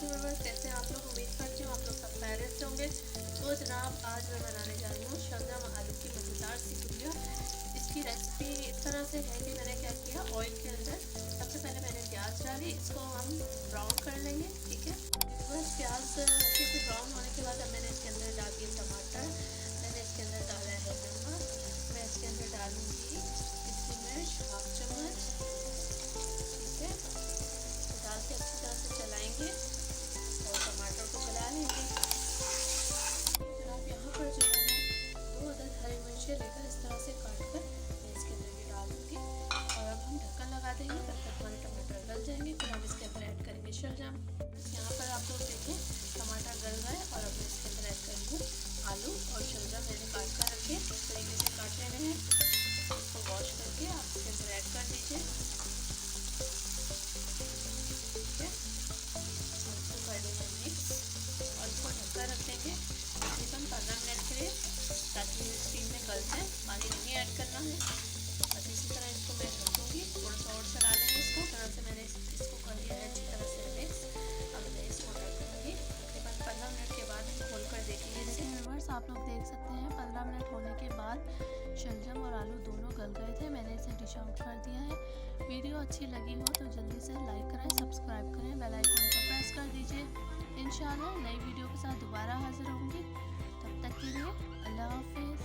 Viewers, कैसे आप लोग? उम्मीद करती हूँ आप लोग सब खैरियत से होंगे। तो जनाब, आज मैं बनाने जा रही हूँ शलजम आलू की मज़ेदार सी गुजिया। इसकी रेसिपी इस तरह से है कि मैंने क्या किया, ऑयल के अंदर सबसे पहले मैंने प्याज डाली, इसको हम ब्राउन कर लेंगे। ठीक है व्यूअर्स, प्याज अच्छे से ब्राउन होने के बाद अब मैंने इसके अंदर डाल दिए टमाटर, मैंने इसके अंदर डाला है नमक, मैं इसके अंदर डालूँगी इसकी मिर्च हाफ चम्मच। ठीक है, डाल के अच्छी तरह से चलाएंगे और टमाटर को चला लेंगे। जनाब, यहाँ पर जो है मैं 2 अदद हरी मिर्चें लेकर इस तरह से काट कर मैं इसके अंदर ये डाल दूँगी और अब हम ढक्कन लगा देंगे तब तक हमारे टमाटर गल जाएंगे। फिर हम इसके अंदर ऐड करेंगे शलजम। यहाँ पर आप लोग देखें टमाटर गल गए और अब मैं इसके अंदर ऐड कर दूँ आलू और शलजम मैंने काट कर रखे, इस तरीके से काट लेने हैं। इसको वॉश करके आप इसके अंदर ऐड कर दीजिए। ठीक है, इसको कर देंगे मिक्स और इसको ढककर रख देंगे तकरीबन 15 मिनट के लिए ताकि ये स्टीम में गल जाए। पानी नहीं ऐड करना है। बस इसी तरह इसको मैं ढक दूँगी, थोड़ा सा और चला लेंगे इसको। तरह से मैंने इसको कर लिया है अच्छी तरह से मिक्स। अब मैं इसको ढक दूँगी, तकरीबन 15 मिनट के बाद हम खोल कर देखेंगे। देखिए व्यूअर्स, आप लोग देख सकते हैं 15 मिनट होने के बाद शलजम और आलू दोनों गल गए थे। मैंने इसे डिश आउट कर दिया है। वीडियो अच्छी लगी हो तो जल्दी से लाइक करें, सब्सक्राइब करें, बेल आइकन को प्रेस कर दीजिए। इंशाल्लाह नई वीडियो के साथ दोबारा हाजिर होंगी। तब तक के लिए अल्लाह हाफिज़।